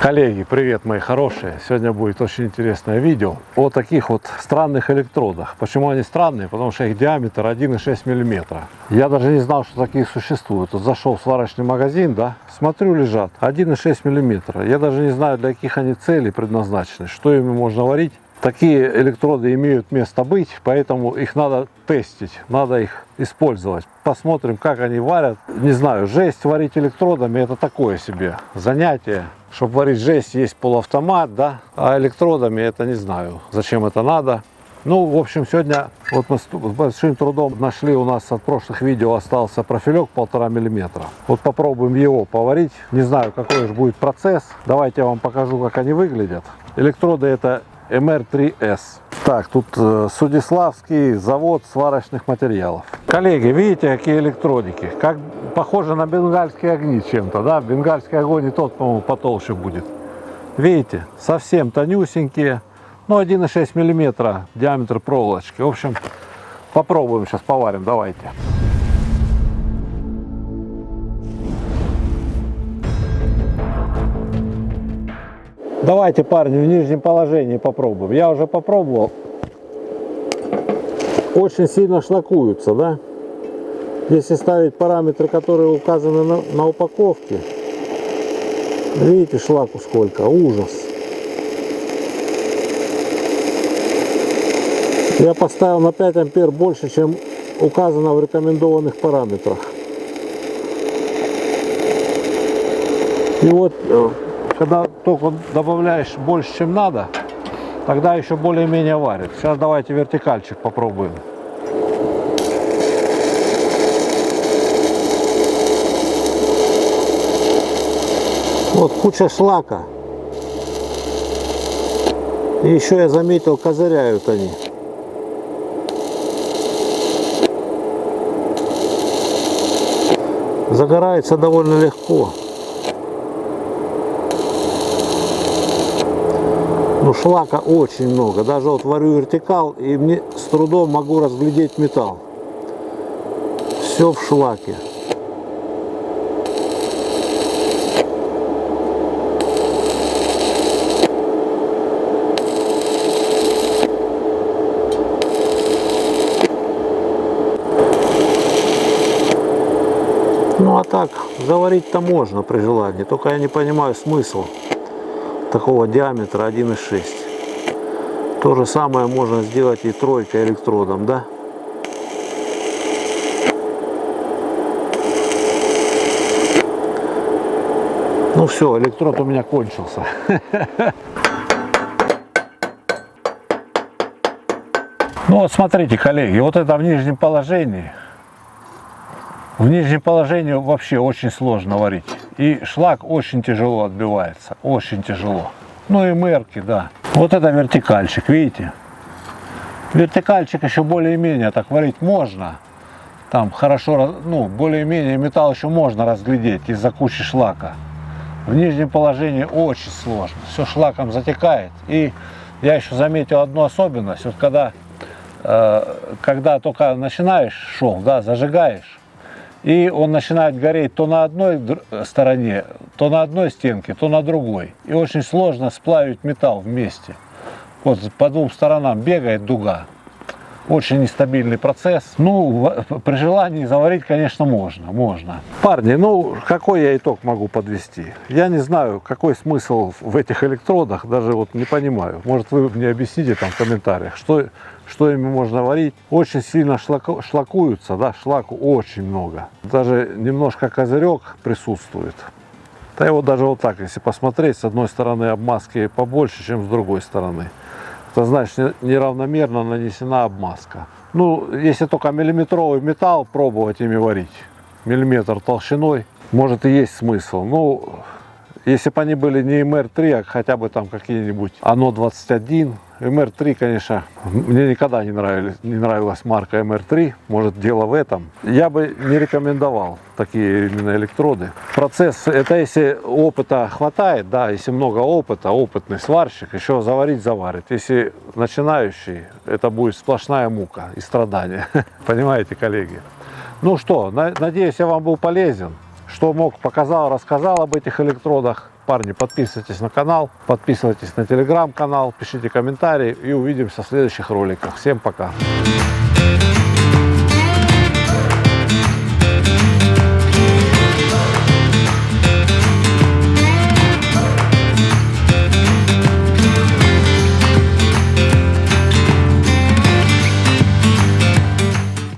Коллеги, привет, мои хорошие! Сегодня будет очень интересное видео о таких вот странных электродах. Почему они странные? Потому что их диаметр 1,6 мм. Я даже не знал, что такие существуют. Вот зашел в сварочный магазин, да, смотрю, лежат 1,6 мм. Я даже не знаю, для каких они целей предназначены, что ими можно варить. Такие электроды имеют место быть, поэтому их надо тестить, надо их использовать. Посмотрим, как они варят. Не знаю, жесть варить электродами — это такое себе занятие. Чтобы варить жесть, есть полуавтомат, да, а электродами это не знаю, зачем это надо. Ну, в общем, сегодня вот мы с большим трудом нашли, у нас от прошлых видео остался профилек 1,5 мм. Вот попробуем его поварить. Не знаю, какой же будет процесс. Давайте я вам покажу, как они выглядят. Электроды — это МР3С. Так, тут Судиславский завод сварочных материалов. Коллеги, видите, какие электродики? Как похоже на бенгальские огни чем-то, да? Бенгальский огонь и тот, по-моему, потолще будет. Видите, совсем тонюсенькие. Ну, 1,6 мм диаметр проволочки. В общем, попробуем сейчас, поварим, давайте. Давайте, парни, в нижнем положении попробуем. Я уже попробовал. Очень сильно шлакуются, да? Если ставить параметры, которые указаны на упаковке, видите, шлаку сколько, ужас. Я поставил на 5 ампер больше, чем указано в рекомендованных параметрах. И вот, когда только добавляешь больше, чем надо, тогда еще более-менее варит. Сейчас давайте вертикальчик попробуем. Вот куча шлака. И еще я заметил, козыряют они. Загорается довольно легко. Ну, шлака очень много. Даже вот варю вертикал, и мне с трудом могу разглядеть металл. Все в шлаке. Ну а так, заварить-то можно при желании. Только я не понимаю смысл такого диаметра 1,6. То же самое можно сделать и тройкой электродом, да? Ну все, электрод у меня кончился. Ну вот смотрите, коллеги, вот это в нижнем положении. В нижнем положении вообще очень сложно варить. И шлак очень тяжело отбивается. Очень тяжело. Ну и мерки, да. Вот это вертикальчик, видите? Вертикальчик еще более-менее так варить можно. Там хорошо, ну, более-менее металл еще можно разглядеть из-за кучи шлака. В нижнем положении очень сложно. Все шлаком затекает. И я еще заметил одну особенность. Вот когда только начинаешь шов, да, зажигаешь, и он начинает гореть то на одной стороне, то на одной стенке, то на другой. И очень сложно сплавить металл вместе. Вот по двум сторонам бегает дуга. Очень нестабильный процесс. Ну, при желании заварить, конечно, можно. Парни, ну, какой я итог могу подвести? Я не знаю, какой смысл в этих электродах, даже вот не понимаю. Может, вы мне объясните там в комментариях, что ими можно варить. Очень сильно шлакуются, да, шлаку очень много. Даже немножко козырек присутствует. Да и вот даже вот так, если посмотреть, с одной стороны обмазки побольше, чем с другой стороны. Это значит, неравномерно нанесена обмазка. Ну, если только миллиметровый металл пробовать ими варить, миллиметр толщиной, может и есть смысл. Ну, если бы они были не МР3, а хотя бы там какие-нибудь АНО-21. МР3, конечно, мне никогда не нравилась марка МР3, может дело в этом. Я бы не рекомендовал такие именно электроды. Процесс, это если опыта хватает, да, если много опыта, опытный сварщик, еще заварить заварит. Если начинающий, это будет сплошная мука и страдания. Понимаете, коллеги? Ну что, надеюсь, я вам был полезен. Что мог, показал, рассказал об этих электродах. парни, подписывайтесь на канал, подписывайтесь на телеграм-канал, пишите комментарии и увидимся в следующих роликах. Всем пока!